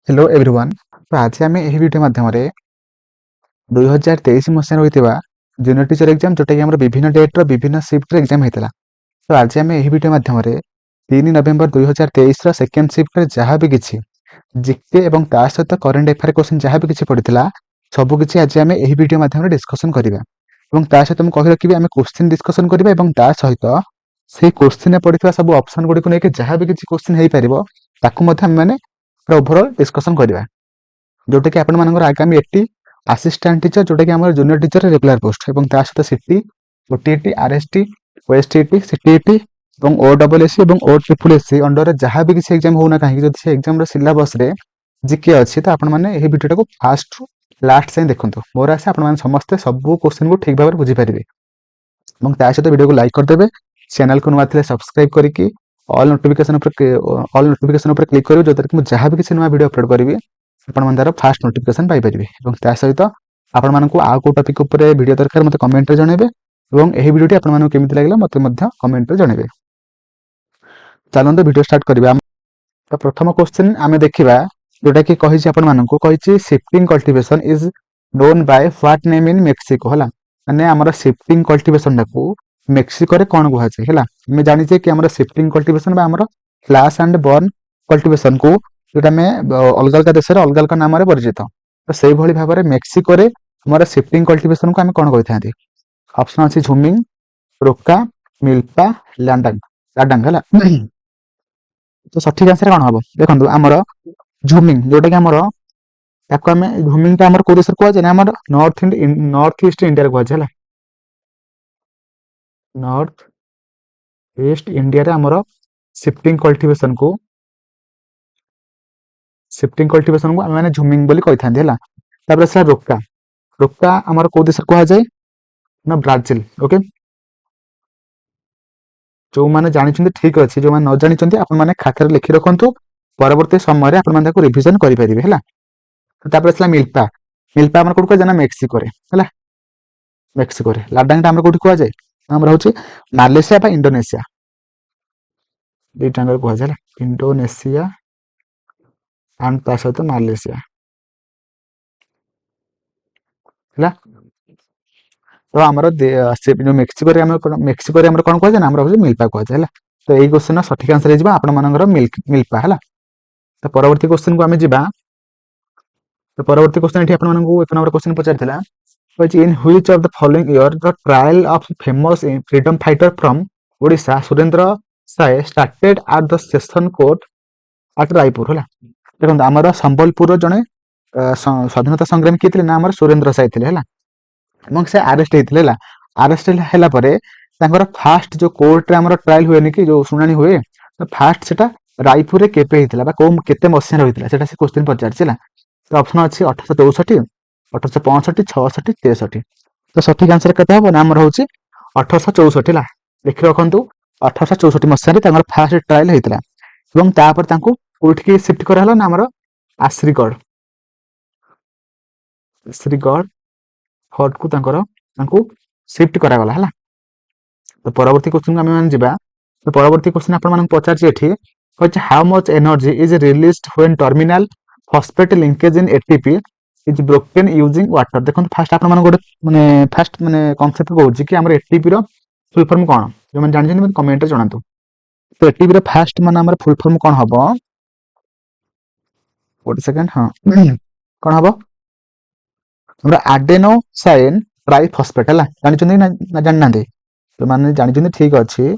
Hello everyone. तो आज आम यह वीडियो माध्यम 2023 मसीह होता जूनियर टीचर एग्जाम जोटा कि विभिन्न डेट्र विभिन्न सिफ्ट एग्जाम होता। तो आज आम यह वीडियो माध्यम 3 नवेम्बर 2023 सेकेंड सिफ्ट जहाँ भी किसी जीके और ता सहित करेन्ट अफेयर क्वेश्चन जहाँ भी किसी पड़ा सबकि आज आम यह वीडियो माध्यम डिस्कसन करवा सहित मुझे कही रखी आम क्वेश्चन डिस्कसन करवा सहित से क्वेश्चन पड़ा सब ऑप्शन गुड़ी को लेकिन जहाँ भी किसी क्वेश्चन हो पार मैंने ओभरऑल डिस्कसन करवा जोटा कि आपर आगामी 80 असिस्टेंट टीचर जोटा कि आम जूनियर टीचर रेगुलर पोस्ट और ता सहित सीटी ओटीटी आरएसटी ओएसटीटी सीटीईटी और ओडब्ल्यूएससी और ओट्रिपलएससी अंडर जहाँ भी किसी एग्जाम होना कहीं जब से एग्जाम सिलेबस रे जीके अच्छी तो आपने वीडियो को फास्ट लास्ट से देखो मोर आशा आप समस्ते सब क्वेश्चन को ठीक भाव में बुझीपारे और ता सहित वीडियो को लाइक करदे चैनल को नुआ थे सब्सक्राइब करके ऑल नोटिफिकेशन पर क्लिक करेंगे जो कि मुझे जहाँ भी किसी नुआ वीडियो अपलोड करी आपण तार फास्ट नोटिफिकेशन पाइपर और ता सहित आपण मानक आउ को टॉपिक उपर वीडियो दरकार मत कमेंट जनइबे और यही वीडियो आपण मानक केमिति लागला मते मध्य कमेंट जनइबे। चलते वीडियो स्टार्ट करबा। तो प्रथम क्वेश्चन आम देखा जोटा कि कही आपण मानक कही shifting cultivation is known by what name in Mexico है माने आमर शिफ्टिंग कल्टिवेशन को मेक्सिको कौन कहुए है आम जाचे कि आम शिफ्टिंग कल्टिवेशन आम फ्लैश एंड बर्न कल्टिवेशन को जोटा आम अलग अलग देश अलग अलग नाम परिचित तो से भाव में मेक्सिको आम शिफ्टिंग कल्टिवेशन को आम कौन कही ऑप्शन अच्छी झुमिंग रोका मिल्पा लैंडांग लाडांग है। तो सठिक आंसर कौन हम देखो आमर झुमिंग जोटा कि आमर आम झुमिंग आम कौ देश कहुए ना आम नॉर्थ ईस्ट इंडिया कहुए नॉर्थ ईस्ट इंडिया आमर शिफ्टिंग कल्टिवेशन को आम झुमिंग बोली कही था। रोका रोका आमर कौ देश कहुए ना ब्राजिल। ओके जो मैंने जानी ठीक अच्छे जो मैंने न जानी आपने खातार लिखि रखु परवर्ती समय आप रिविजन करेंगे है। तो मिल्पा मिल्पा आम कौट कहुए मेक्सिको है मेक्सिको लाडांग आम कौट कहुए आम हूँ मालेसिया इंडोनेशिया दुईटा कहुए इंडोनेशिया एंड ता सहित मालेसिया है। तो आमर जो मेक्सिको कौन कहुए ना हूँ मिल्पा कहुए है। तो यही क्वेश्चन सठिक आंसर हो मिल्पा है। तो परवर्ती क्वेश्चन को आम जा तो परवर्ती क्वेश्चन ये एक number question Pachar in which of the following year the trial of famous freedom fighter from Odisha Surendra Sai started at the session court at Raipur है। देखो आमर संबलपुर जड़े स्वाधीनता संग्रामी किए ना आम सुरेंद्र साय थे से आरेस्ट होते आरेस्ट है फास्ट जो कोर्ट रे ट्रायल हुए कि जो शुणाणी हुए तो फास्ट से रायपुर में केवे होता केते मसीह होता से क्वेश्चन पचार। तो ऑप्शन अच्छी 1864 1865 66 63। तो सठिक आंसर केते हम ना हूँ 1864 लिखि रखु 1864 मसीह फास्ट ट्रायल होता कोर्ट की शिफ्ट कराला ना आमर आश्रीगढ़ श्रीगढ़ फोर्ट को शिफ्ट करागला है। तो परवर्ती क्वेश्चन को आम जा तो परवर्ती क्वेश्चन आप पचार how much energy is released when terminal phosphate linkage in ATP is broken using water. देखो फास्ट आप माने फास्ट माने कॉन्सेप्ट कहूँ कि आम एटीपी फुल फॉर्म कौन जो मैंने जानते हैं कमेंट जनातु। तो एटीपी फास्ट माने फुल फॉर्म कौन हम गोटे सेकेंड हाँ कौन हम आडेनोसाइन ट्राइफॉस्फेट है जानते ना जाना तो मैंने जानते ठीक अच्छे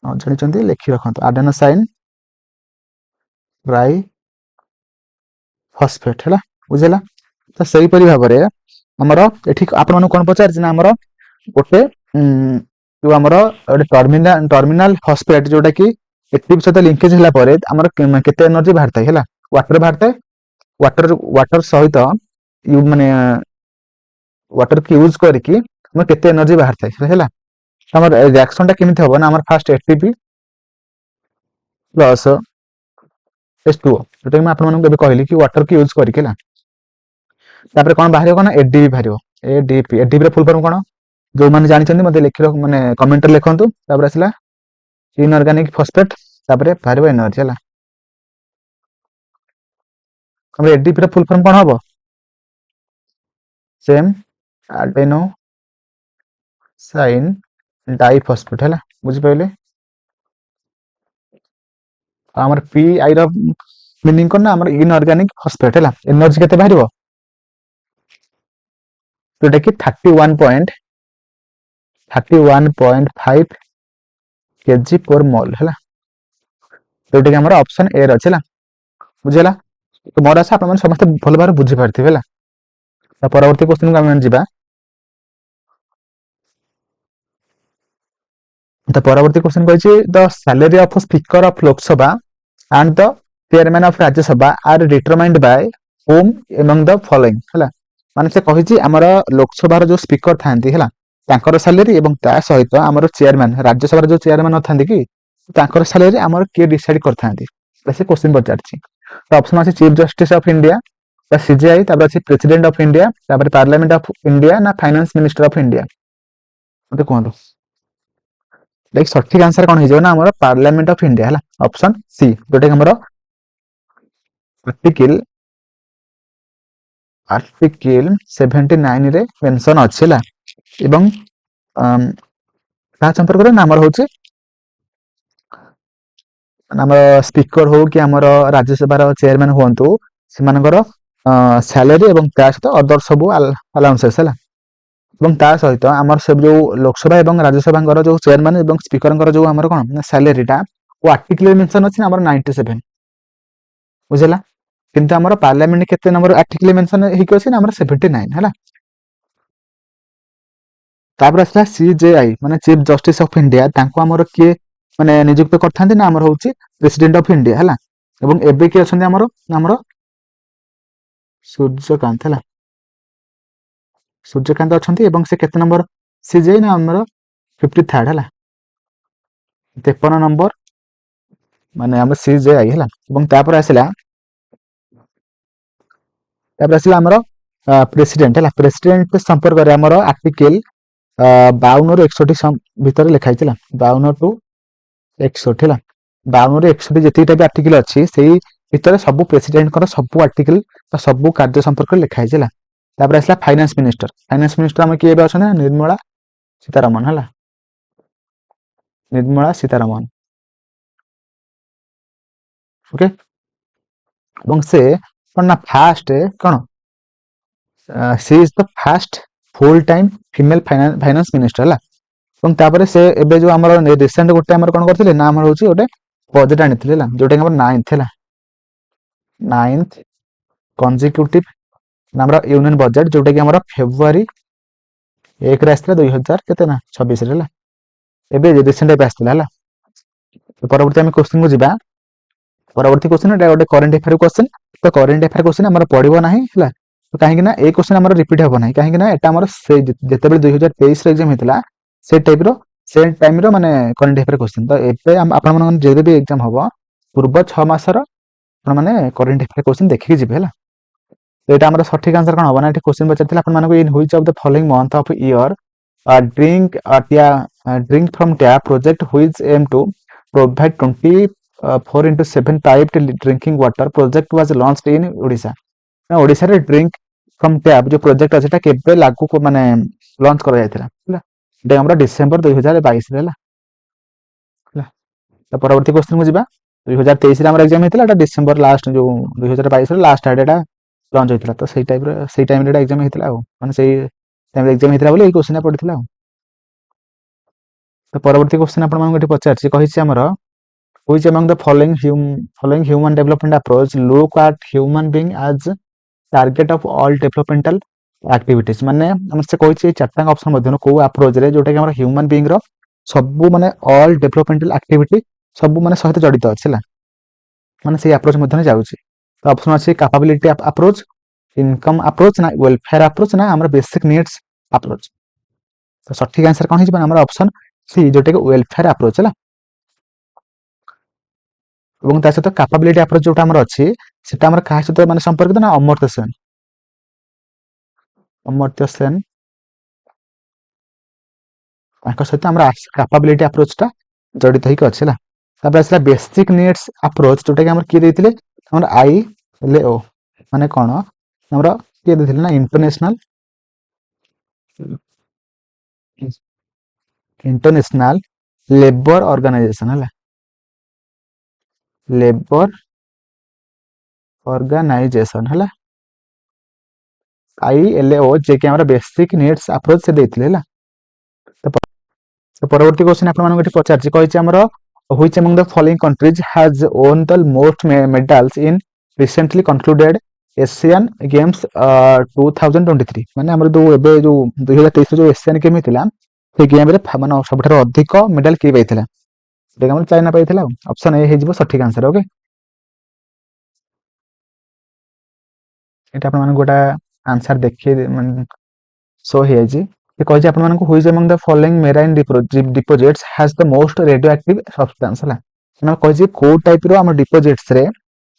जानते लिखि रखु आडेनोसाइन ट्राई फॉस्फेट है बुझेगा। तो सही परी भाव में आमर एठी आपण कौन पचार ना आमर गोटे जो आमर टर्मिनल टर्मिनल फॉस्फेट जोटा कि एटीपी सहित लिंकेज होला परे आमर केते एनर्जी बाहर थाए है वाटर बाहर थाए वाटर वाटर सहित माने वाटर की यूज करके केते एनर्जी बाहर थाए है। आमर रिएक्शन टा केमिति हबो ना आमर फास्ट एटीपी प्लस H2O जोटा मैं आपको कहली कि वाटर की यूज करके कौन बाहर कौन एडीपी बाहर एडीपी एडीपी फुल फॉर्म कौन जो मैंने जानते मतलब लिखि माने कमेंट लिखु आसला इनऑर्गेनिक फॉस्फेट बाहर एनर्जी है। ଆମର ADP ର ଫୁଲ ଫର୍ମ କଣ ହବ? ସେମ୍ ଆଡେନୋ ସାଇନ୍ ଡାଇଫସ୍ଫେଟ୍ ହେଲା, ବୁଝିପାରିଲେ? ଆମର PI ର ମିନିଂ କଣ ନା ଆମର ଇନଅର୍ଗାନିକ ଫସଫେଟ୍ ହେଲା। ଏନର୍ଜି କେତେ ବାହାରିବ? ଯୋଉଟା କି 31.5 kg per mole ହେଲା, ଯୋଉଟା କି ଆମର ଅପସନ A ରେ ଅଛି ହେଲା, ବୁଝିହେଲା? ତ ମୋର ଆଶା ଆପଣମାନେ ସମସ୍ତେ ଭଲ ଭାବରେ ବୁଝିପାରିଥିବେ ହେଲା। ତ ପରବର୍ତ୍ତୀ କ୍ୱେଶ୍ଚିନକୁ ଆମେ ଯିବା। ତ ପରବର୍ତ୍ତୀ କ୍ୱେଶ୍ଚିନ କହିଛି the salary of speaker of Lok Sabha and the chairman of Rajya Sabha are determined by whom among the following ହେଲା, ମାନେ ସେ କହିଛି ଆମର ଲୋକସଭାର ଯୋଉ ସ୍ପିକର ଥାନ୍ତି ହେଲା ତାଙ୍କର ସାଲାରୀ ଏବଂ ତା ସହିତ ଆମର ଚେୟାରମ୍ୟାନ ରାଜ୍ୟସଭାର ଯୋଉ ଚେୟାରମ୍ୟାନ ନଥାନ୍ତି କି ତାଙ୍କର ସାଲାରୀ ଆମର କିଏ ଡିସାଇଡ କରିଥାନ୍ତି, ସେ କ୍ୱେଶ୍ଚିନ ପଚାରିଛି। ତ ଅପସନ ଅଛି chief justice of India, CJI, ତାପରେ ଅଛି ପ୍ରେସିଡେଣ୍ଟ ଅଫ ଇଣ୍ଡିଆ, ତାପରେ ପାର୍ଲାମେଣ୍ଟ ଅଫ ଇଣ୍ଡିଆ ନା ଫାଇନାନ୍ସ ମିନିଷ୍ଟର ଅଫ ଇଣ୍ଡିଆ, ମତେ କୁହନ୍ତୁ। ଲାଇକ୍ ସଠିକ ଆନ୍ସର କଣ ହେଇଯିବ ନା ଆମର ପାର୍ଲାମେଣ୍ଟ ଅଫ ଇଣ୍ଡିଆ ହେଲା, ଅପସନ ସି, ଯୋଉଟା କି ଆମର ଆର୍ଟିକିଲ 79 ରେ ମେନସନ ଅଛି ହେଲା। ଏବଂ ତା ସମ୍ପର୍କରେ ନା ଆମର ହଉଛି ଆମର ସ୍ପିକର ହଉ କି ଆମର ରାଜ୍ୟସଭାର ଚେୟାରମ୍ୟାନ ହୁଅନ୍ତୁ ସେମାନଙ୍କର ସାଲାରୀ ଏବଂ ତା ସହିତ ଅଦର ସବୁ ଆଲାଉନ୍ସେସ୍ ହେଲା। ଏବଂ ତା ସହିତ ଆମର ସବୁ ଯୋଉ ଲୋକସଭା ଏବଂ ରାଜ୍ୟସଭାଙ୍କର ଯୋଉ ଚେୟାରମ୍ୟାନ ଏବଂ ସ୍ପିକରଙ୍କର ଯୋଉ ଆମର କଣ ସାଲାରୀଟା ଓ ଆର୍ଟିକିଲ ମେନସନ ଅଛି ନା ଆମର 97, ବୁଝିଲା? କିନ୍ତୁ ଆମର ପାର୍ଲାମେଣ୍ଟ କେତେ ନମ୍ବର ଆର୍ଟିକିଲ ମେନସନ ହେଇକି ଅଛି ନା ଆମର 79 ହେଲା। ତାପରେ ଆସିଲା CJI ମାନେ ଚିଫ ଜଷ୍ଟିସ ଅଫ ଇଣ୍ଡିଆ, ତାଙ୍କୁ ଆମର କିଏ ମାନେ ନିଯୁକ୍ତ କରିଥାନ୍ତି ନା ଆମର ହଉଛି ପ୍ରେସିଡେଣ୍ଟ ଅଫ ଇଣ୍ଡିଆ ହେଲା। ଏବଂ ଏବେ କିଏ ଅଛନ୍ତି ଆମର ସୂର୍ଯ୍ୟକାନ୍ତ ହେଲା, ସୂର୍ଯ୍ୟକାନ୍ତ ଅଛନ୍ତି ଏବଂ ସେ କେତେ ନମ୍ବର CJI ନା ଆମର 53rd ହେଲା, 53 ନମ୍ବର ମାନେ ଆମର CJI ହେଲା। ଏବଂ ତାପରେ ଆସିଲା ଆମର ପ୍ରେସିଡେଣ୍ଟ ହେଲା, ପ୍ରେସିଡେଣ୍ଟ ସମ୍ପର୍କରେ ଆମର ଆର୍ଟିକିଲ 52 ରୁ 61 ଭିତରେ ଲେଖା ହେଇଥିଲା, 52 ଟୁ 61 ହେଲା। 52 ରୁ 61 ଯେତିକିଟା ବି ଆର୍ଟିକିଲ ଅଛି ସେଇ ଭିତରେ ସବୁ ପ୍ରେସିଡେଣ୍ଟଙ୍କର ସବୁ ଆର୍ଟିକିଲ ବା ସବୁ କାର୍ଯ୍ୟ ସମ୍ପର୍କରେ ଲେଖା ହେଇଛି ହେଲା। ତାପରେ ଆସିଲା ଫାଇନାନ୍ସ ମିନିଷ୍ଟର, ଫାଇନାନ୍ସ ମିନିଷ୍ଟର ଆମେ କିଏ ଏବେ ଅଛନ୍ତି ନା ନିର୍ମଳା ସୀତାରମଣ ହେଲା, ନିର୍ମଳା ସୀତାରମଣ, ଓକେ। ଏବଂ ସେ କଣ ନା ଫାଷ୍ଟ କଣ she is the first full time female finance minister ହେଲା। ଏବଂ ତାପରେ ସେ ଏବେ ଯୋଉ ଆମର ରିସେଣ୍ଟ ଗୋଟେ ଆମର କଣ କରିଥିଲେ ନା ଆମର ହଉଛି ଗୋଟେ ବଜେଟ ଆଣିଥିଲେ ହେଲା, ଯୋଉଟା କି ଆମର 9th ହେଲା, 9th କନଜିକ୍ୟୁଟିଭ ଆମର ୟୁନିୟନ ବଜେଟ, ଯୋଉଟା କି ଆମର ଫେବୃଆରୀ 1ରେ ଆସିଥିଲା 2026 ହେଲା, ଏବେ ରିସେଣ୍ଟ ଏବେ ଆସିଥିଲା ହେଲା। ପରବର୍ତ୍ତୀ ଆମେ କ୍ୱେଶ୍ଚିନ କୁ ଯିବା। ପରବର୍ତ୍ତୀ କ୍ୱେଶ୍ଚିନ ଏଟା ଗୋଟେ କରେଣ୍ଟ ଆଫେୟାର କ୍ୱେଶ୍ଚିନ। ତ କରେଣ୍ଟ ଆଫେୟାର କ୍ୱେଶ୍ଚିନ ଆମର ପଡିବ ନାହିଁ ହେଲା, କାହିଁକି ନା ଏଇ କ୍ୱେଶ୍ଚିନ ଆମର ରିପିଟ ହବ ନାହିଁ, କାହିଁକି ନା ଏଟା ଆମର ସେଇ ଯେତେବେଳେ 2023 ରେ ଏକ୍ସାମ ହେଇଥିଲା ସେ ଟାଇପର ସେମ୍ ଟାଇମର ମାନେ କରେଣ୍ଟ ଆଫେୟାର କ୍ୱେଶ୍ଚିନ। ତ ଏବେ ଆପଣମାନଙ୍କ ଯେବେ ବି ଏକ୍ସାମ ହବ ପୂର୍ବ 6 ମାସର ଆପଣମାନେ କରେଣ୍ଟ ଆଫେୟାର କ୍ୱେଶ୍ଚିନ ଦେଖିକି ଯିବେ ହେଲା। ଏଇଟା ଆମର ସଠିକ ଆନ୍ସର କଣ ହବ ନା ଏଠି କ୍ୱେଶ୍ଚିନ ପଚାରିଥିଲା ଆପଣମାନଙ୍କୁ in which of the following month of year drink from tap project which aim to provide 24/7 piped drinking water project was launched in Odisha। ଓଡିଶାରେ ଡ୍ରିଙ୍କ ଫ୍ରମ ଟ୍ୟାପ ଯୋଉ ପ୍ରୋଜେକ୍ଟ ଅଛି ସେଟା କେବେ ଲାଗୁ ମାନେ ଲଞ୍ଚ କରାଯାଇଥିଲା ହେଲା, ଏଟା ଆମର ଡିସେମ୍ବର 2022 ହେଲା। ତ ପରବର୍ତ୍ତୀ କ୍ୱେଶ୍ଚିନକୁ ଯିବା। 2023 ରେ ଆମର ଏକ୍ସାମ ହେଇଥିଲା, ଏଟା ଡିସେମ୍ବର ଲାଷ୍ଟ ଯୋଉ 2022 ର ଲାଷ୍ଟ ଆଡେ ଏଟା ଲଞ୍ଚ ହେଇଥିଲା। ତ ସେଇ ଟାଇମରେ ଏଟା ଏକ୍ସାମ ହେଇଥିଲା ଆଉ, ମାନେ ସେଇ ଟାଇମରେ ଏକ୍ସାମ ହେଇଥିଲା ବୋଲି ଏଇ କ୍ୱେଶ୍ଚିନଟା ପଡିଥିଲା ଆଉ। ତ ପରବର୍ତ୍ତୀ କ୍ୱେଶ୍ଚିନ ଆପଣମାନଙ୍କୁ ଏଠି ପଚାରିଛି, କହିଛି ଆମର which among the following human development approach look at human being as target of all developmental activities, ମାନେ ଆମର ସେ କହିଛି ଏଇ ଚାରିଟା ଅପସନ ମଧ୍ୟରୁ କୋଉ ଆପ୍ରୋଚ ରେ ଯୋଉଟା କି ଆମର ହ୍ୟୁମାନ ବିଙ୍ଗ ର ସବୁ ମାନେ ଅଲ ଡେଭଲପମେଣ୍ଟାଲ ଆକ୍ଟିଭିଟି ସବୁ ମାନେ ସହିତ ଜଡିତ ଅଛି ହେଲା, ମାନେ ସେଇ ଆପ୍ରୋଚ ମଧ୍ୟରେ ଯାଉଛି। ତ ଅପସନ ଅଛି କାପାବିଲିଟି ଆପ୍ରୋଚ, ଇନକମ ଆପ୍ରୋଚ ନା ୱେଲଫେୟାର ଆପ୍ରୋଚ ନା ଆମର ବେସିକ ନିଡ୍ସ ଆପ୍ରୋଚ। ତ ସଠିକ ଆନ୍ସର କଣ ହେଇଯିବ ଆମର ଅପସନ ସି, ଯୋଉଟା କି ୱେଲଫେୟାର ଆପ୍ରୋଚ ହେଲା। ଏବଂ ତା ସହିତ କାପାବିଲିଟି ଆପ୍ରୋଚ ଯୋଉଟା ଆମର ଅଛି ସେଟା ଆମର କାହା ସହିତ ମାନେ ସମ୍ପର୍କିତ ନା ଅମର୍ତ୍ୟ ସେନ, ଅମର୍ତ୍ୟ ସେନ ତାଙ୍କ ସହିତ ଆମର କାପାବିଲିଟି ଆପ୍ରୋଚ ଟା ଜଡିତ ହେଇକି ଅଛି ହେଲା। ତାପରେ ଆସିଲା ବେସିକ ନିଡ୍ସ ଆପ୍ରୋଚ, ଯୋଉଟା କି ଆମର କିଏ ଦେଇଥିଲେ ଆମର ଆଇ ଲେଓ, ମାନେ କଣ ଆମର କିଏ ଦେଇଥିଲେ ନା ଇଣ୍ଟରନ୍ୟାସନାଲ ଲେବର ଅର୍ଗାନାଇଜେସନ ହେଲା, ଲେବର ଅର୍ଗାନାଇଜେସନ ହେଲା, ILO, ଯିଏକି ଆମର ବେସିକ ନିଡ୍ସ ଆପ୍ରୋଚ ସେ ଦେଇଥିଲେ ହେଲା। ତ ପରବର୍ତ୍ତୀ କ୍ୱେଶ୍ଚନ ଆପଣମାନଙ୍କୁ ଏଠି ପଚାରିଛି, କହିଛି ଆମର which among the following countries has won the most medals in recently concluded Asian Games 2023, ମାନେ ଆମର ଯୋଉ ଏବେ ଯୋଉ 2023 ଯୋଉ ଏସିଆନ ଗେମ୍ ହେଇଥିଲା ସେ ଗେମ୍ ରେ ମାନେ ସବୁଠାରୁ ଅଧିକ ମେଡାଲ କିଏ ପାଇଥିଲା? ସେଟା ଆମର ଚାଇନା ପାଇଥିଲା। ଅପସନ ଏ ହେଇଯିବ ସଠିକ ଆନ୍ସର। ଓକେ, ଏଟା ଆପଣମାନଙ୍କୁ ଗୋଟା ଆନ୍ସର ଦେଖେଇ ମାନେ ଶୋ ହେଇଯାଇଛି। ସେ କହିଛି ଆପଣମାନଙ୍କୁ which among the following marine deposits has the most radioactive substance ହେଲା, ସେମାନେ କହିଛି କୋଉ ଟାଇପ ର ଆମ ଡିପୋଜିଟ୍ସ ରେ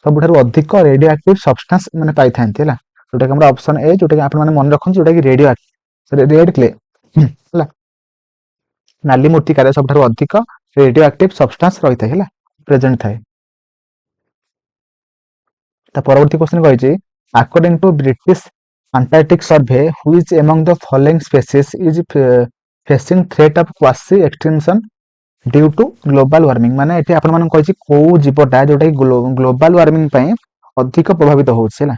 ସବୁଠାରୁ ଅଧିକ ରେଡିଓ ଆକ୍ଟିଭ ସବଷ୍ଟାନ୍ସ ମାନେ ପାଇଥାନ୍ତି ହେଲା, ଯୋଉଟାକି ଆମର ଅପସନ ଏ, ଯୋଉଟାକି ଆପଣମାନେ ମନେ ରଖନ୍ତୁ, ଯୋଉଟାକି ରେଡିଓ ରେଡ୍ କ୍ଲେ ହେଲା, ନାଲି ମୂର୍ତ୍ତିକାରେ ସବୁଠାରୁ ଅଧିକ ରେଡିଓ ଆକ୍ଟିଭ ସବଷ୍ଟାନ୍ସ ରହିଥାଏ ହେଲା, ପ୍ରେଜେଣ୍ଟ ଥାଏ। ତା ପରବର୍ତ୍ତୀ କ୍ୱେଶ୍ଚନ କହିଛି according to British Antarctic Survey which among the following species is facing threat of quasi extinction due to global warming, ମାନେ ଏଠି ଆପଣମାନଙ୍କୁ କହିଛି କୋଉ ଜୀବଟା ଯୋଉଟା କି ଗ୍ଲୋବାଲ ୱାର୍ମିଂ ପାଇଁ ଅଧିକ ପ୍ରଭାବିତ ହଉଛି ହେଲା,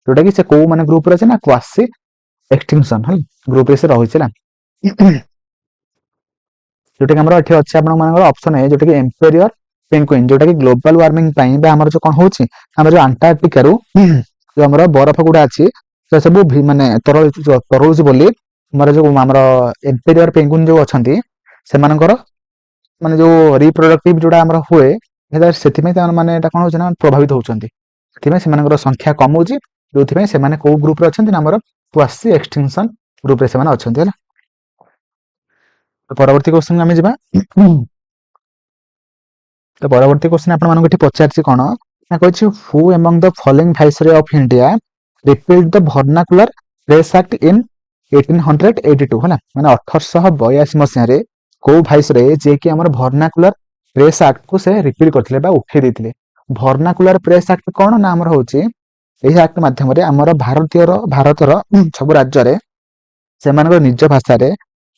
ଯୋଉଟା କି ସେ କୋଉ ମାନେ ଗ୍ରୁପରେ ଅଛି ନା କ୍ୱାସି ଏକ୍ସଟିଂସନ ହେଲା ଗ୍ରୁପରେ ସେ ରହିଛି ହେଲା। ଯୋଉଟାକି ଆମର ଏଠି ଅଛି ଆପଣମାନଙ୍କର ଅପସନ ଏ, ଯୋଉଟାକି ଏମ୍ପେରିୟର ପେଙ୍ଗୁଇନ, ଯୋଉଟାକି ଗ୍ଲୋବାଲ ୱାର୍ମିଂ ପାଇଁ ବା ଆମର ଯୋଉ କଣ ହଉଛି ଆମର ଯୋଉ ଆଣ୍ଟାର୍କଟିକାରୁ ଯୋଉ ଆମର ବରଫ ଗୁଡା ଅଛି ସେ ସବୁ ମାନେ ତରଳୁଛି ବୋଲି ଆମର ଯୋଉ ଆମର ଏମ୍ପେରିୟର ପେଙ୍ଗୁଇନ ଯୋଉ ଅଛନ୍ତି ସେମାନଙ୍କର ମାନେ ଯୋଉ ରିପ୍ରଡକ୍ଟିଭ ଯୋଉଟା ଆମର ହୁଏ ସେଥିପାଇଁ ସେମାନେ ମାନେ ଏଟା କଣ ହଉଛି ନା ପ୍ରଭାବିତ ହଉଛନ୍ତି, ସେଥିପାଇଁ ସେମାନଙ୍କର ସଂଖ୍ୟା କମୁଛି, ଯୋଉଥିପାଇଁ ସେମାନେ କୋଉ ଗ୍ରୁପରେ ଅଛନ୍ତି ନା ଆମର କ୍ୱାସି ଏକ୍ସଟିଂସନ ଗ୍ରୁପରେ ସେମାନେ ଅଛନ୍ତି ହେଲା। ପରବର୍ତ୍ତୀ କ୍ୱେଶ୍ଚନ ଆମେ ଯିବା। ତ ପରବର୍ତ୍ତୀ କ୍ୱେଶ୍ଚନ ଆପଣମାନଙ୍କୁ ଏଠି ପଚାରିଛି କଣ ନା କହିଛି who among the following viceroy of India repealed the vernacular press act in 1882 ହେଲା, ମାନେ 1882 ମସିହାରେ କୋଉ ଭାଇସରୟ ଯିଏକି ଆମର ଭର୍ଣ୍ଣାକୁଲାର ପ୍ରେସ୍ ଆକ୍ଟକୁ ସେ ରିପିଲ୍ କରିଥିଲେ ବା ଉଠେଇ ଦେଇଥିଲେ। ଭର୍ଣ୍ଣାକୁଲାର ପ୍ରେସ୍ ଆକ୍ଟ କଣ ନା ଆମର ହଉଛି ଏହି ଆକ୍ଟ ମାଧ୍ୟମରେ ଆମର ଭାରତର ସବୁ ରାଜ୍ୟରେ ସେମାନଙ୍କର ନିଜ ଭାଷାରେ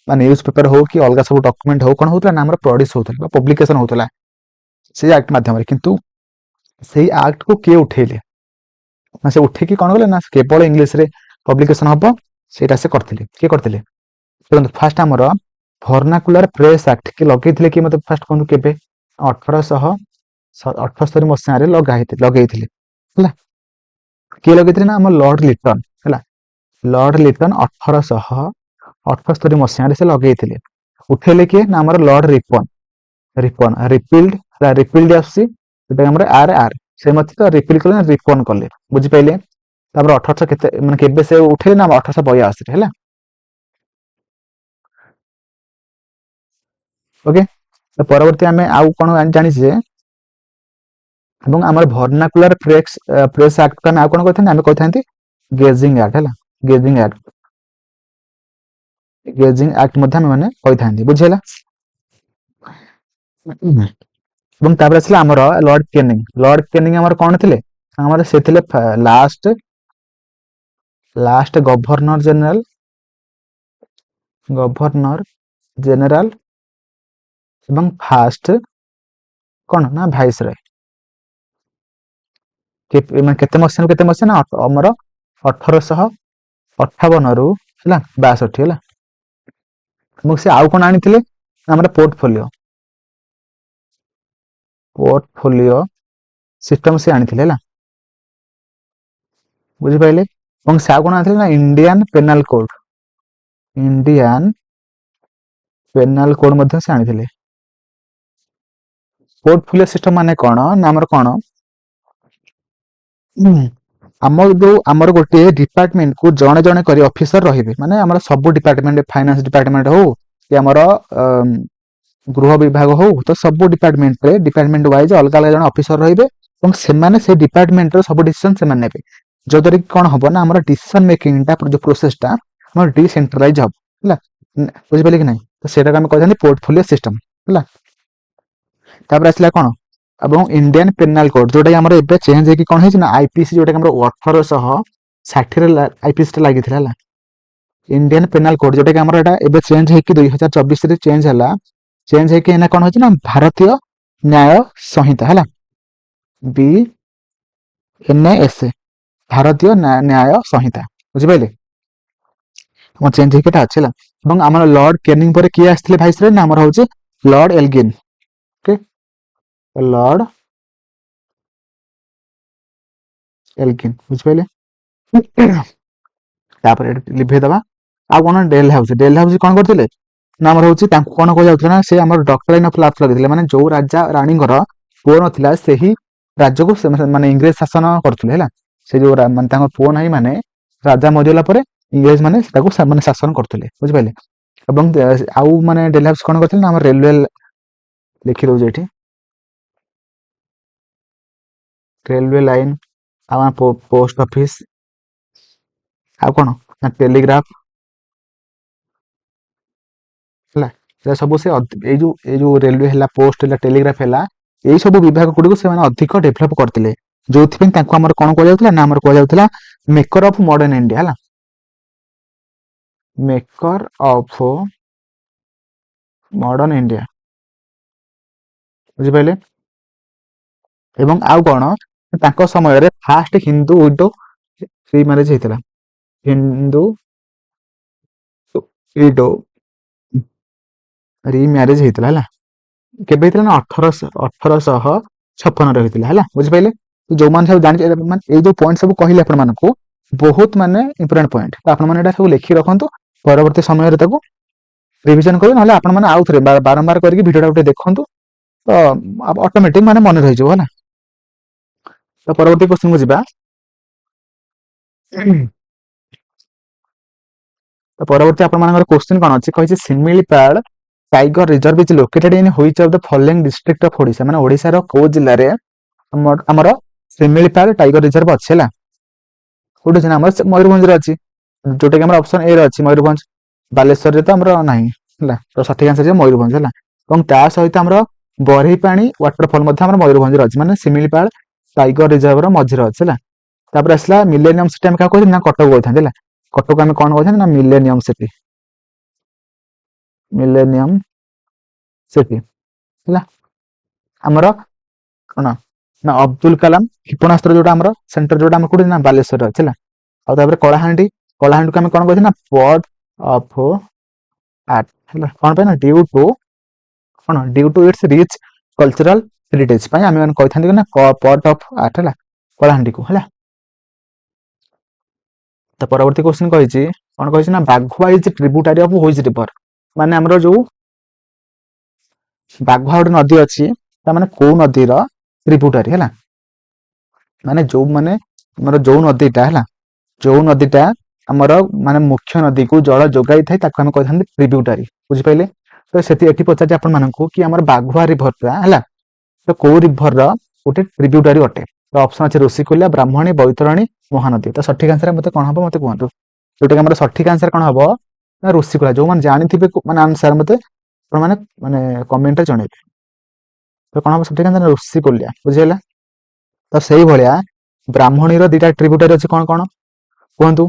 ବା ନ୍ୟୁଜ ପେପର ହଉ କି ଅଲଗା ସବୁ ଡକ୍ୟୁମେଣ୍ଟ ହଉ କଣ ହଉଥିଲା ନା ଆମର ପ୍ରଡ୍ୟୁସ ହଉଥିଲା ବା ପବ୍ଲିକେସନ ହଉଥିଲା ସେଇ ଆକ୍ଟ ମାଧ୍ୟମରେ। କିନ୍ତୁ ସେଇ ଆକ୍ଟକୁ କିଏ ଉଠେଇଲେ ନା ସେ ଉଠେଇକି କଣ କଲେ ନା କେବଳ ଇଂଲିଶରେ ପବ୍ଲିକେସନ ହବ ସେଇଟା ସେ କରିଥିଲେ। କିଏ କରିଥିଲେ ଦେଖନ୍ତୁ, ଫାଷ୍ଟ ଆମର ଭର୍ଣ୍ଣାକୁଲାର ପ୍ରେସ୍ ଆକ୍ଟ କିଏ ଲଗେଇଥିଲେ କିଏ ମତେ ଫାଷ୍ଟ କୁହନ୍ତୁ କେବେ? 1878 ମସିହାରେ ଲଗେଇଥିଲେ ହେଲା। କିଏ ଲଗେଇଥିଲେ ନା ଆମ ଲର୍ଡ ଲିଟନ ହେଲା, ଲର୍ଡ ଲିଟନ 1878 ମସିହାରେ ସେ ଲଗେଇଥିଲେ। ଉଠେଇଲେ କିଏ ନା ଆମର ଲର୍ଡ ରିପିଲ୍ଡ ଆସୁଛି ସେଟା ଆମର ଆର୍ ସେ ମଧ୍ୟ ରିପିଲ୍ କଲେ ରିପନ୍ କଲେ, ବୁଝିପାରିଲେ। ତାପରେ 1800 କେତେ ମାନେ କେବେ ସେ ଉଠେଇଲେ ନା 1882 ହେଲା। ଓକେ, ତ ପରବର୍ତ୍ତୀ ଆମେ ଆଉ କଣ ଜାଣିଛେ ଏବଂ ଆମର ଭର୍ଣ୍ଣାକୁଲାର ପ୍ରେସ୍ ଆକ୍ଟ ଆମେ ଆଉ କଣ କହିଥାନ୍ତି, ଆମେ କହିଥାନ୍ତି ଗେଜିଂ ଆକ୍ଟ ହେଲା, ଗେଜିଂ ଆକ୍ଟ ମଧ୍ୟ ଆମେ ମାନେ କହିଥାନ୍ତି, ବୁଝିହେଲା। ଏବଂ ତାପରେ ଆସିଲା ଆମର ଲର୍ଡ କେନିଂ ଆମର କଣ ଥିଲେ ଆମର ସେ ଥିଲେ ଲାଷ୍ଟ ଗଭର୍ଣ୍ଣର ଜେନେରାଲ ଏବଂ ଫାଷ୍ଟ କଣ ନା ଭାଇସରୟ। କେତେ ମସିହାରୁ କେତେ ମସିହା ନା ଆମର 1858 ରୁ ହେଲା 62 ହେଲା। ଏବଂ ସେ ଆଉ କଣ ଆଣିଥିଲେ ଆମର ପୋର୍ଟଫୋଲିଓ ସିଷ୍ଟମ ସେ ଆଣିଥିଲେ ହେଲା, ବୁଝିପାରିଲେ। ଏବଂ ସେ ଆଉ କଣ ଆଣିଥିଲେ ନା ଇଣ୍ଡିଆନ ପେନାଲ କୋଡ ମଧ୍ୟ ସେ ଆଣିଥିଲେ। ପୋର୍ଟଫୋଲିଓ ସିଷ୍ଟମ ମାନେ କଣ ନା ଆମର କଣ ଆମର ଗୋଟିଏ ଡିପାର୍ଟମେଣ୍ଟକୁ ଜଣେ ଜଣେ କରି ଅଫିସର ରହିବେ, ମାନେ ଆମର ସବୁ ଡିପାର୍ଟମେଣ୍ଟ ଫାଇନାନ୍ସ ଡିପାର୍ଟମେଣ୍ଟ ହଉ କି ଆମର ଗୃହ ବିଭାଗ ହଉ, ତ ସବୁ ଡିପାର୍ଟମେଣ୍ଟ ୱାଇଜ ଅଲଗା ଅଲଗା ଜଣେ ଅଫିସର ରହିବେ ଏବଂ ସେମାନେ ସେ ଡିପାର୍ଟମେଣ୍ଟର ସବୁ ଡିସିସନ ସେମାନେ ନେବେ, ଯୋଉଦ୍ୱାରା କି କଣ ହବ ନା ଆମର ଡିସିସନ ମେକିଂଟା ଯୋଉ ପ୍ରୋସେସଟା ଆମର ଡିସେଣ୍ଟ୍ରାଲାଇଜ ହବ ହେଲା, ବୁଝିପାରିଲେ କି ନାହିଁ। ତ ସେଇଟାକୁ ଆମେ କହିଥାନ୍ତି ପୋର୍ଟଫୋଲିଓ ସିଷ୍ଟମ ହେଲା। ତାପରେ ଆସିଲା କଣ ଏବଂ ଇଣ୍ଡିଆନ୍ ପେନାଲ କୋଡ୍ ଯୋଉଟା ଆମର ଏବେ ଚେଞ୍ଜ ହେଇକି କଣ ହେଇଛି ନା ଆଇପିସି, ଯୋଉଟା ଆମର 1860 ଆଇପିସି ଟା ଲାଗିଥିଲା ହେଲା। ଇଣ୍ଡିଆନ୍ ପେନାଲ କୋଡ୍ ଯୋଉଟା କି ଆମର ଏଟା ଏବେ ଚେଞ୍ଜ ହେଇକି 2024 ରେ ଚେଞ୍ଜ ହେଲା। ଚେଞ୍ଜ ହେଇକି ଏନା କଣ ହେଇଛି ନା ଭାରତୀୟ ନ୍ୟାୟ ସଂହିତା ହେଲା, BNAS, ଭାରତୀୟ ନ୍ୟାୟ ସଂହିତା, ବୁଝିପାରିଲେ? ଆମ ଚେଞ୍ଜ ହେଇକି ଏଟା ଅଛି ହେଲା। ଏବଂ ଆମର ଲର୍ଡ କେନିଂ ପରେ କିଏ ଆସିଥିଲେ ଭାଇସରୟ ନା ଆମର ହଉଛି ଲର୍ଡ ଏଲଗିନ୍। ଓକେ, ଲର୍ଡ ଏଲଗିନ୍, ବୁଝିପାରିଲେ? ତାପରେ ଲିଭେଇଦବା। ଆଉ କଣ ଡେଲ ହାଉସ, ଡେଲ ହାଉସ କଣ କରିଥିଲେ ନା ଆମର ହଉଛି ତାଙ୍କୁ କଣ କୁହାଯାଉଥିଲା ନା ସେ ଆମର ଡକ୍ଟରାଇନ୍ ଅଫ ଲାଭ ଲଗେଇଥିଲେ, ମାନେ ଯୋଉ ରାଜା ରାଣୀଙ୍କର ପୁଅ ନଥିଲା ସେହି ରାଜ୍ୟକୁ ମାନେ ଇଂରେଜ ଶାସନ କରୁଥିଲେ ହେଲା। ସେ ଯୋଉ ମାନେ ତାଙ୍କ ପୁଅ ନାହିଁ ମାନେ ରାଜା ମରିଗଲା ପରେ ଇଂରେଜ ମାନେ ତାକୁ ମାନେ ଶାସନ କରୁଥିଲେ, ବୁଝିପାରିଲେ? ଏବଂ ଆଉ ମାନେ ଡେଲ ହାଉସ କଣ କରିଥିଲେ ନା ଆମର ରେଲୱେ, ଦେଖି ଦଉଛି ଏଠି ରେଲୱେ ଲାଇନ, ଆଉ ପୋଷ୍ଟ ଅଫିସ, ଆଉ କଣ ନା ଟେଲିଗ୍ରାଫ ହେଲା। ସେ ସବୁ ସେ ଏଇ ଯୋଉ ରେଲୱେ ହେଲା, ପୋଷ୍ଟ ହେଲା, ଟେଲିଗ୍ରାଫ ହେଲା, ଏଇ ସବୁ ବିଭାଗ ଗୁଡିକୁ ସେମାନେ ଅଧିକ ଡେଭଲପ କରିଥିଲେ। ଯୋଉଥିପାଇଁ ତାଙ୍କୁ ଆମର କଣ କୁହାଯାଉଥିଲା ନା ଆମର କୁହାଯାଉଥିଲା ମେକର ଅଫ ମଡର୍ଣ ଇଣ୍ଡିଆ ହେଲା, ମେକର ଅଫ ମଡର୍ଣ ଇଣ୍ଡିଆ, ବୁଝିପାରିଲେ? ଏବଂ ଆଉ କଣ ତାଙ୍କ ସମୟରେ ଫାଷ୍ଟ ହିନ୍ଦୁ ୱିଡୋ ମ୍ୟାରେଜ ହେଇଥିଲା, ହିନ୍ଦୁ ୱିଡୋ ମ୍ୟାରେଜ ହେଇଥିଲା ହେଲା। କେବେ ହେଇଥିଲା ନା 1856 ହେଇଥିଲା ହେଲା, ବୁଝିପାରିଲେ? ଯୋଉମାନେ ସବୁ ଜାଣିଛ ମାନେ ଏଇ ଯୋଉ ପଏଣ୍ଟ ସବୁ କହିଲେ ଆପଣ ମାନଙ୍କୁ ବହୁତ ମାନେ ଇମ୍ପୋର୍ଟାଣ୍ଟ ପଏଣ୍ଟ, ତ ଆପଣ ମାନେ ଏଟା ସବୁ ଲେଖି ରଖନ୍ତୁ, ପରବର୍ତ୍ତୀ ସମୟରେ ତାକୁ ରିଭିଜନ କରିବେ, ନହେଲେ ଆପଣ ମାନେ ଆଉ ଥରେ ବାରମ୍ବାର କରିକି ଭିଡିଓଟା ଗୋଟେ ଦେଖନ୍ତୁ, ତ ଅଟୋମେଟିକ ମାନେ ମନେ ରହିଯିବ ହେଲା। ତ ପରବର୍ତ୍ତୀ କ୍ୱେଶ୍ଚନ କୁ ଯିବା। ତ ପରବର୍ତ୍ତୀ ଆପଣମାନଙ୍କର କ୍ୱେଶ୍ଚନ କଣ ଅଛି, କହିଛି Similipal tiger reserve is located in which of the following district of Odisha, ମାନେ ଓଡିଶାର କୋଉ ଜିଲ୍ଲାରେ ଆମର ଶିମିଳିପାଳ ଟାଇଗର ରିଜର୍ଭ ଅଛି ହେଲା। କୋଉଠି ଅଛି ନା ଆମର ମୟୂରଭଞ୍ଜରେ ଅଛି, ଯୋଉଟା କି ଆମର ଅପସନ ଏ ରେ ଅଛି ମୟୂରଭଞ୍ଜ। ବାଲେଶ୍ୱରରେ ତ ଆମର ନାହିଁ ହେଲା, ତ ସଠିକ ଆନ୍ସର ଯିବ ମୟୂରଭଞ୍ଜ ହେଲା। ଏବଂ ତା ସହିତ ଆମର ବରେହି ପାଣି ୱାଟରଫଲ ମଧ୍ୟ ଆମର ମୟୂରଭଞ୍ଜରେ ଅଛି, ମାନେ ଶିମିଳିପାଳ ଟାଇଗର ରିଜର୍ଭ ର ମଝିରେ ଅଛି ହେଲା। ତାପରେ ଆସିଲା ମିଲେନିୟମ ସିଟି, ଆମେ କାହାକୁ କହିଥାନ୍ତି ନା କଟକ କହିଥାନ୍ତି ହେଲା। କଟକ ଆମେ କଣ କହିଥାନ୍ତି ନା ମିଲେନିୟମ ସିଟି, ମିଲେନିୟମ ସିଟି ହେଲା। ଆମର କଣ ନା ଅବଦୁଲ କାଲାମ କ୍ଷେପଣାସ୍ତ୍ର ଯୋଉଟା ଆମର ସେଣ୍ଟର, ଯୋଉଟା ଆମର କୋଉଠି ନା ବାଲେଶ୍ୱରରେ ଅଛି ହେଲା। ଆଉ ତାପରେ କଳାହାଣ୍ଡି, କଳାହାଣ୍ଡିକୁ ଆମେ କଣ କହିଥାନ୍ତି ନା ପର୍ଟ ଅଫ ଆର୍ଟ ହେଲା। କଣ ପାଇଁ ନା due to its rich cultural heritage ପାଇଁ ଆମେ ମାନେ କହିଥାନ୍ତି ନା ପର୍ଟ ଅଫ ଆର୍ଟ ହେଲା କଳାହାଣ୍ଡିକୁ ହେଲା। ତ ପରବର୍ତ୍ତୀ କ୍ୱେଶ୍ଚନ କହିଛି, କଣ କହିଛି ନା Baghua is tributary of which river, ମାନେ ଆମର ଯୋଉ ବାଘୁଆ ଗୋଟେ ନଦୀ ଅଛି, ତା ମାନେ କୋଉ ନଦୀର ଟ୍ରିବ୍ୟୁଟାରୀ ହେଲା। ମାନେ ଆମର ଯୋଉ ନଦୀଟା ହେଲା, ଯୋଉ ନଦୀଟା ଆମର ମାନେ ମୁଖ୍ୟ ନଦୀକୁ ଜଳ ଯୋଗାଇ ଥାଏ ତାକୁ ଆମେ କହିଥାନ୍ତି ଟ୍ରିବ୍ୟୁଟାରୀ, ବୁଝିପାରିଲେ? ତ ଏଠି ପଚାରିଛି ଆପଣ ମାନଙ୍କୁ କି ଆମର ବାଘୁଆ ରିଭରଟା ହେଲା, ତ କୋଉ ରିଭର ର ଗୋଟେ ଟ୍ରିବ୍ୟୁଟାରୀ ଅଟେ? ତ ଅପସନ ଅଛି ଋଷିକୂଲ୍ୟା, ବ୍ରାହ୍ମଣୀ, ବୈତରଣୀ, ମହାନଦୀ। ତ ସଠିକ ଆନ୍ସର ମତେ କଣ ହବ ମତେ କୁହନ୍ତୁ, ଯୋଉଟା କି ଆମର ସଠିକ ଆନ୍ସର କଣ ହବ ନା ଋଷିକୂଲ୍ୟା। ଯୋଉମାନେ ଜାଣିଥିବେ ମାନେ ଆନ୍ସର ମତେ ଆପଣ ମାନେ କମେଣ୍ଟରେ ଜଣେଇବେ। ତ କଣ ହବ ସଠିକ ଆନ୍ସର ଋଷିକୂଲ୍ୟା, ବୁଝିହେଲା? ତ ସେଇଭଳିଆ ବ୍ରାହ୍ମଣୀର ଦିଟା ଟ୍ରିବ୍ୟୁଟାରୀ ଅଛି, କଣ କଣ କୁହନ୍ତୁ?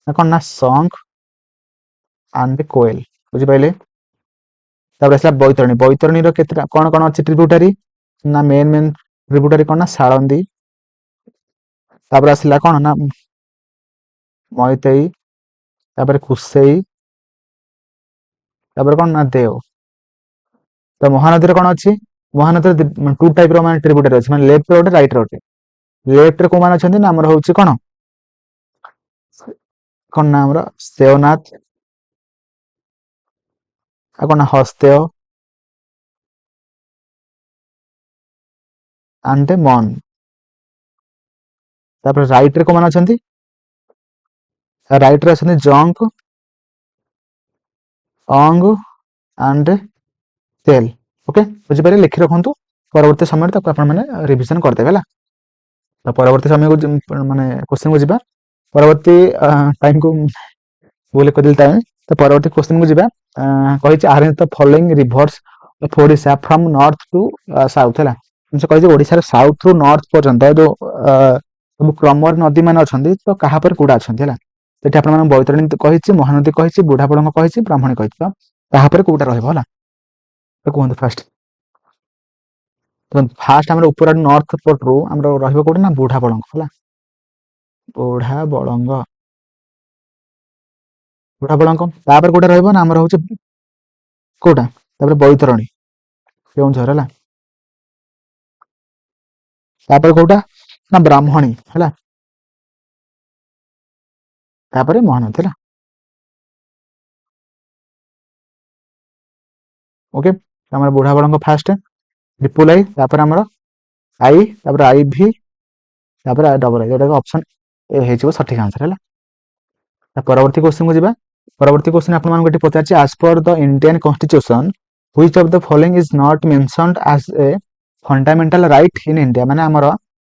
କଣ ନା ସଙ୍ଖ ଆଣ୍ଡ କୋଏଲ, ବୁଝିପାରିଲେ? ତାପରେ ଆସିଲା ବୈତରଣୀ, ବୈତରଣୀର କେତେଟା କଣ କଣ ଅଛି ଟ୍ରିବ୍ୟୁଟାରୀ ନା ମେନ୍ ଟ୍ରିବ୍ୟୁଟାରୀ କଣ ନା ସାଳନ୍ଦୀ, ତାପରେ ଆସିଲା କଣ ନା ମୈତେଇ, ତାପରେ କୁଶେଇ, ତାପରେ କଣ ନା ଦେଓ। ତ ମହାନଦୀରେ କଣ ଅଛି, ମହାନଦୀରେ ଟୁ ଟାଇପ ର ମାନେ ଟ୍ରିବ୍ୟୁଟାରୀ ଅଛି, ମାନେ ଲେଫ୍ଟ ରେ ଗୋଟେ ରାଇଟ ରେ ଗୋଟେ। ଲେଫ୍ଟ ରେ କୋଉମାନେ ଅଛନ୍ତି ନା ଆମର ହଉଛି କଣ ନା ଆମର ଦେଓନାଥ, ଆଉ କଣ ହସ୍ତେୟ ଆଣ୍ଡ ମନ୍। ତାପରେ ରାଇଟ ରେ କୋଉମାନେ ଅଛନ୍ତି, ରାଇଟ ରେ ଅଛନ୍ତି ଜଙ୍କ, ଅଙ୍ଗ ଆଣ୍ଡ ତେଲ। ଓକେ, ବୁଝିପାରିଲେ? ଲେଖି ରଖନ୍ତୁ, ପରବର୍ତ୍ତୀ ସମୟରେ ତାକୁ ଆପଣ ମାନେ ରିଭିଜନ କରିଦେବେ ହେଲା। ତ ପରବର୍ତ୍ତୀ ସମୟକୁ ମାନେ କ୍ୱେଶ୍ଚନ କୁ ଯିବା। ପରବର୍ତ୍ତୀ ଟାଇମକୁ ଭୁଲ କରିଦେଲି ଟାଇମ। ତ ପରବର୍ତ୍ତୀ କ୍ୱେଶ୍ଚନ କୁ ଯିବା। କହିଛି arrange the following rivers Odisha from north to south है से कही ओडिशार साउथ रु नॉर्थ पर्यंत जो सब क्रमर नदी मान अच्छा तो क्या कूड़ा अच्छा है सेठी आप बैतरणी कही महानदी कही बुढ़ापड़ कही ब्राह्मणी कही तो क्या कूटा रहा तो कहतु फास्ट फास्ट आम ऊपर नॉर्थ पटू आम रोटे ना बुढ़ा बड़ंग है बुढ़ा बड़ंग बुढ़ा बड़ंग कौटा रहा आम हूँ कौटा बैतरणी केउझर है कौटा ना ब्राह्मणी है महानदी है ओके आम बुढ़ा बड़ंग फास्ट ट्रिपुल आई आई आई भी डबल आई जोटा ऑप्शन ए हो सठिक आंसर है परवर्ती क्वेश्चन को जावा परवर्ती क्वेश्चन आपको पचार आज पर the Indian Constitution which of the following is not mentioned as a fundamental right in India माने हमर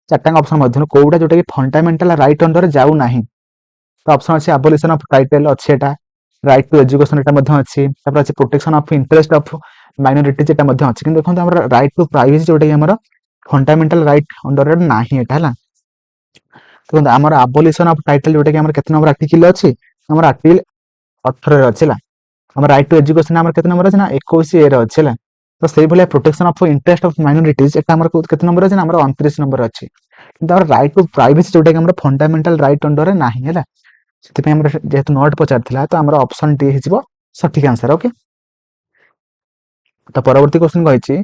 चारटा ऑप्शन मध्य कोउटा जोटा कि फंडामेंटल राइट अंडर जाऊ नाही तो ऑप्शन अछि एबोलिशन ऑफ टाइटल अछि एटा राइट टू एजुकेशन एटा मध्य अछि तापर अछि protection of interest of minorities एटा मध्य अछि किंतु देखो हमर राइट टू प्राइवेसी जोटा कि हमर फंडामेंटल राइट अंडर नाही एटा हला तो हमर एबोलिशन ऑफ टाइटल जोटा कि हमर केते नंबर आर्टिकल अछि हमर आर्टिकल 18 रे अछि हम राइट टू एजुकेशन आम केते नंबर अच्छे 21 ए अच्छे तो से भाई protection of interest of minorities एटा हमर केते नंबर अच्छे 29 नंबर अच्छे किंतु हमर राइट टू प्राइवेसी जोटा कि हमर फंडामेंटल राइट अंडर नाही है से हमर जेहेतु नोट पचार तो हमर ऑप्शन डी हो सठिक आंसर ओके तो परवर्ती क्वेश्चन कही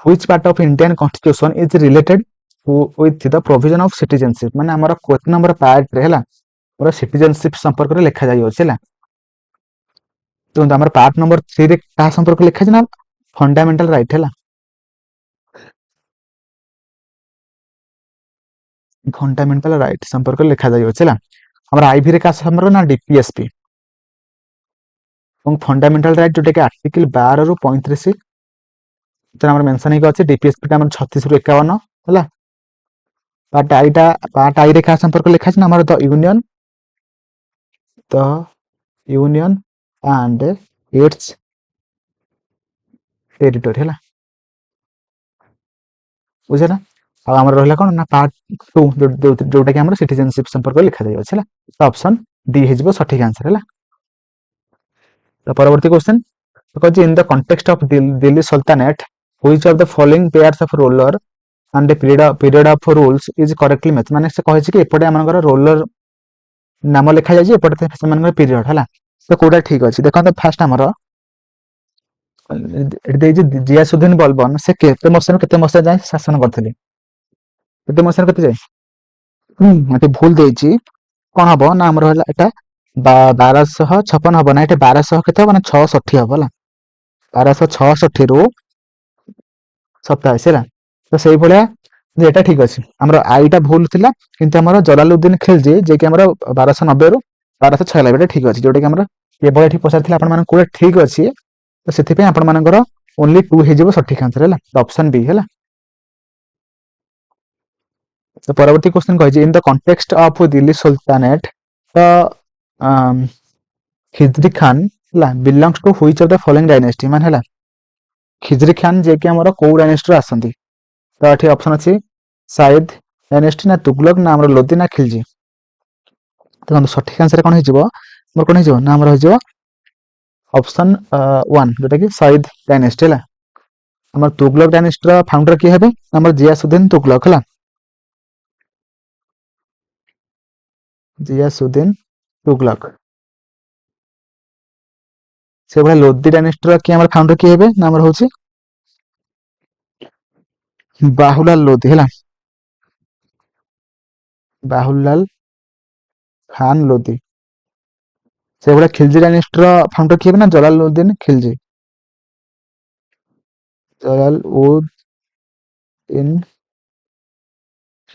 which part of Indian constitution is related with the provision of citizenship माने हमर केते नंबर पार्ट रे हला पूरा सिटीजनशिप संपर्क रे लिखा जाई अछि तो हमारे पार्ट नंबर 3 रे का संपर्क लिखा है ना फंडामेंटल राइट है फंडामेंटल राइट संपर्क लिखा जाई अछि हमारा आईवी रे का संपर्क ना डीपीएसपी और फंडामेंटल राइट जोटा कि आर्टिकल 12 रु 35 तो हमर मेंशन है कि डीपीएसपी का हमर 36 रु 51 हला पार्ट आई रे का संपर्क लिखा है ना हमर the union and it's territory है बुझे ना आम रहा कौन ना पार्ट 2 जोटा कि सिटीजनशिप संपर्क लिखा जाए तो ऑप्शन डी हो सठिक आंसर है तो परवर्ती क्वेश्चन तो इन the context of Delhi sultanate which of the following pairs of roller and period of rules is correctly match माने से कहि कि एपटे आमनगर रोलर नाम लिखा जाय एपटे से पीरियड है तो कोटा ठीक अच्छे देखो फास्ट आमर जियासुद्दीन बलबन से केते मसीहा जाए शासन करथिले केते मसीहा केते जाए मते भूल देछि कोन हबो ना हमर होला एटा 1256 हबो ना एटा 1200 केते हबो ना 660 हबो ला 1266 रु 27 ला तो सेही भलिया एटा ठीक अछि हमर आईटा भूल थिला किंतु हमर जलालुद्दीन खिलजी जे कि हमर 1290 रु 1296 एटा ठीक अछि जोटा कि हमर केवल एठी पसार थिला अपन मान कोले ठीक अछि तो से आपण ओनली 2 हो सठिक आंसर है ऑप्शन बी है तो परवर्ती क्वेश्चन कही in the context of Delhi Sultanate the Khizr Khan belongs to which of the following dynasty मान है खिजरी खान जे कि हमर को डायनेस्टी आसंती तो एठी ऑप्शन अछि शायद डायनेस्टी ना तुगलक ना हमर लोदी ना खिलजी तो सठिक आंसर कोन हिजबो मोर कोन हिजबो ना हमर हिजबो ऑप्शन 1 जोटा कि शायद डायनेस्टी है हमर तुगलक डायनेस्टी रा फाउंडर किए हेबे हमर जियासुद्दीन तुगलक हला जियासुद्दीन तुगलक से भाई लोदी डायनेस्टी रा कि हमर फाउंडर किए हेबे ना हमर होची बाहुलाल लोदी हला बाहुलाल खान लोदी से भाई खिलजी डायनेस्टी रा फाउंडर किए हेबे ना जलालुद्दीन खिलजी जलालुद्दीन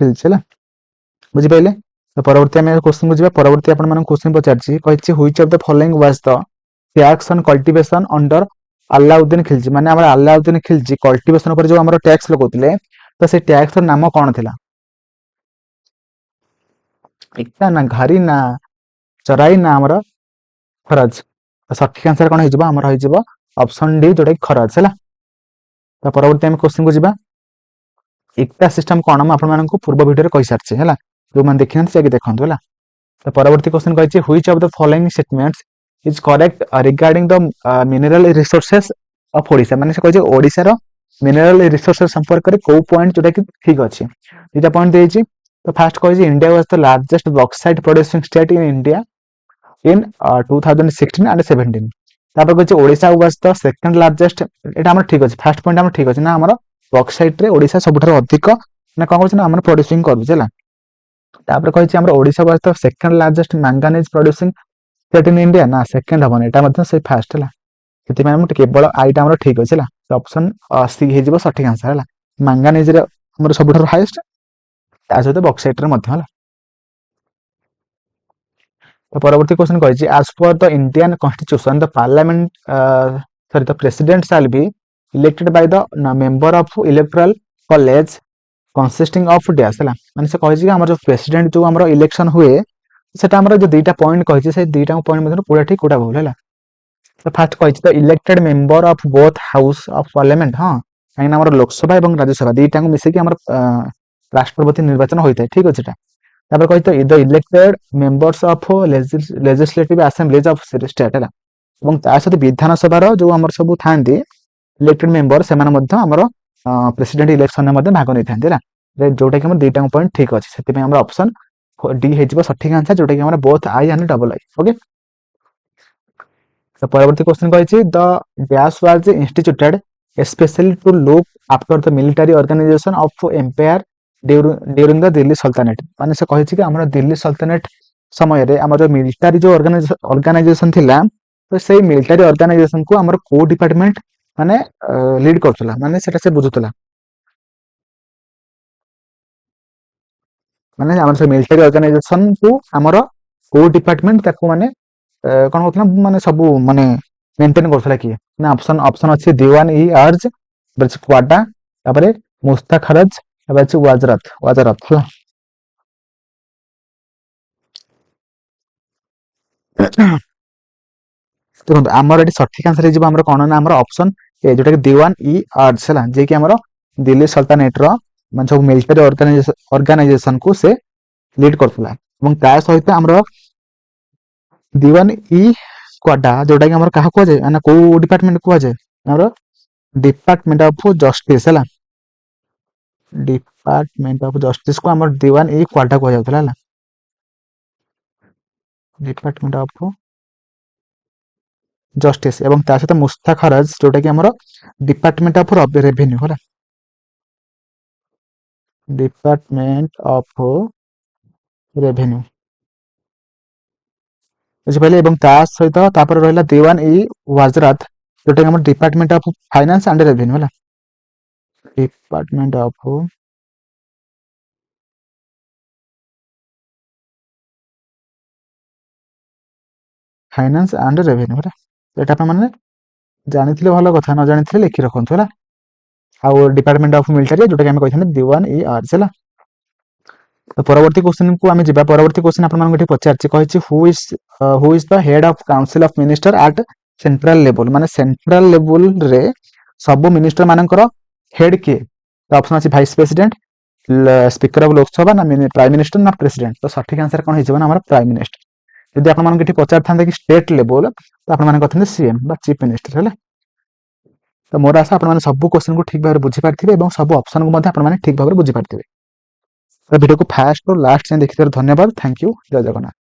खिलजी हला बुझि पाइले तो परवर्ती आम क्वेश्चन को जावा परवर्ती आपण मानक क्वेश्चन पचारछि कहिछि which of the following was the tax on cultivation under Alauddin Khilji माने हमर अलाउद्दीन खिलजी कल्टीवेशन ऊपर जो हमर टैक्स लगौतिले तो से टैक्स र नाम कोन थिला इक्ता ना घारी ना चराई ना हमर खराज तो सठिक आंसर कोन हिजबा हमर हिजबा ऑप्शन डी जोटा कि खराज हला तो परवर्ती आम क्वेश्चन को जीवा इक्ता सिस्टम कौन मैं आपको पूर्व भिडियो कही सारी है जो मैंने देखी ना देखो है तो परवर्ती क्वेश्चन कही which of the following statements is correct regarding the mineral resources of Odisha माने से कही ओडिशा रो मिनरल रिसोर्सेस संपर्क में कौ पॉइंट जोटा कि ठीक अच्छे दुटा पॉइंट देती तो फास्ट कही India was the largest bauxite producing state in India in 2016 and 17 तापर कही Odisha was the second largest एटा हमर ठीक अछि फर्स्ट पॉइंट हमर ठीक अछि ना हमर बॉक्साइट रे ओडिशा सबठार अधिक ना कोन कहछ ना हमर प्रोड्यूसिंग करू छला तापर कही हमर Odisha was the second largest manganese producing state in India ना सेकंड हबन एटा मतलब से फर्स्ट है से हम केवल आईटा हमर ठीक अछि तो ऑप्शन सी हे जिवो सठिक आंसर है मैंगानीज रे हमर सबठार हाईएस्ट ता सहित बॉक्साइट रे मध्य है तो परवर्ती क्वेश्चन कही as per the Indian constitution the parliament sorry the president shall be elected by the member of electoral college consisting of dash है माने से कही हमर जो प्रेसिडेंट जो हमर इलेक्शन हुए सेटा हमर जो दुईटा पॉइंट कही से दुईटा पॉइंट मतलब पूरा ठीक कोटा भूल है तो फास्ट कही the elected member of both house of parliament हां कहीं हमर लोकसभा और राज्यसभा दुईटा को मिसे कि हमर राष्ट्रपति निर्वाचन होइता ठीक अछि तापर कही तो the elected members of legislative assemblies of state है এবং ତା ସହିତ ବିଧାନସଭାର ଯୋଉ ଆମର ସବୁ ଥାନ୍ତି ଇଲେକ୍ଟେଡ ମେମ୍ବର ସେମାନେ ମଧ୍ୟ ଆମର ପ୍ରେସିଡେଣ୍ଟ ଇଲେକ୍ସନରେ ମଧ୍ୟ ଭାଗ ନେଇଥାନ୍ତି ହେଲା ଯୋଉଟା କି ଆମର ଦୁଇଟା ପଏଣ୍ଟ ଠିକ ଅଛି ସେଥିପାଇଁ ଆମର ଅପସନ ଡି ହେଇଯିବ ସଠିକ ଆନ୍ସର ଯୋଉଟା କି ଆମର both I and double I okay तो परवर्ती क्वेश्चन कही the dash was instituted specially to look after the military organisation of empire during the Delhi Saltanat माने से कही कि हमर दिल्ली सल्तनत समय रे हमर जो मिलिटरी जो ऑर्गेनाइजेशन थिला तो से मिलिटरी ऑर्गेनाइजेशन को हमर को डिपार्टमेंट माने लीड करथला माने सेटा से बुझुतला माने हमर से मिलिटरी ऑर्गेनाइजेशन को हमर को डिपार्टमेंट ताको माने कोन होतला माने सब माने मेंटेन करथला कि ना ऑप्शन ऑप्शन अछि दीवान ई अर्ज बस क्वाटा तापरे मुस्ताखरज तापरे अछि वाजरत देखो आमर एटी सठिक आंसर हे हमर कोन ना हमर ऑप्शन ए जोटा कि दीवान ई अर्ज हला जे कि हमर दिल्ली सल्तनत रो माने सब मिलिटरी ऑर्गेनाइजेशन को से लीड करथला ଏବଂ ତା ସହିତ ଆମର दीवान ई क्वाडा जोटा कि हमर कहा को जाय ना को डिपार्टमेंट को जाय हमर डिपार्टमेंट ऑफ जस्टिस हला डिपार्टमेंट ऑफ जस्टिस को हमर दीवान ई क्वाडा को जायथला हला डिपार्टमेंट ऑफ जस्टिस एवं ता सहित मुस्ताखरज जोटा कि हमर डिपार्टमेंट ऑफ रेवेन्यू होला डिपार्टमेंट ऑफ रेवेन्यू बुझिपारे एवं ता सहित तापर रहला दीवान ई वाजरात जोटा कि हमर department of finance and revenue होला department of finance and revenue होला एटा अपन माने जानिथिले भलो कथा न जानिथिले लिखि रखंतु होला आउ डिपार्टमेंट ऑफ मिलिटरी जोटा कि हम कहिथाने दीवान ई आर्स होला तो परवर्ती क्वेश्चन को आम जा परवर्ती क्वेश्चन आप पचार कही who is the head of council of minister eight central level माने सेंट्रल लेवल रे सब मिनिस्टर मानकर हेड किए तो ऑप्शन अछि vice president speaker of Lok Sabha ना प्राइम मिनिस्टर ना प्रेसिडेंट तो सठिक आंसर कौन हो ना प्राइम मिनिस्टर यदि आप पचार था कि स्टेट लेवल तो आप सीएम बा चीफ मिनिस्टर है तो मोर आशा आप सब क्वेश्चन को ठीक भाव बुझीपारे और सब ऑप्शन को ठीक भाव बुझीपारे वीडियो को फास्ट और लास्ट जाए देखिए धन्यवाद थैंक यू जय जगन्नाथ।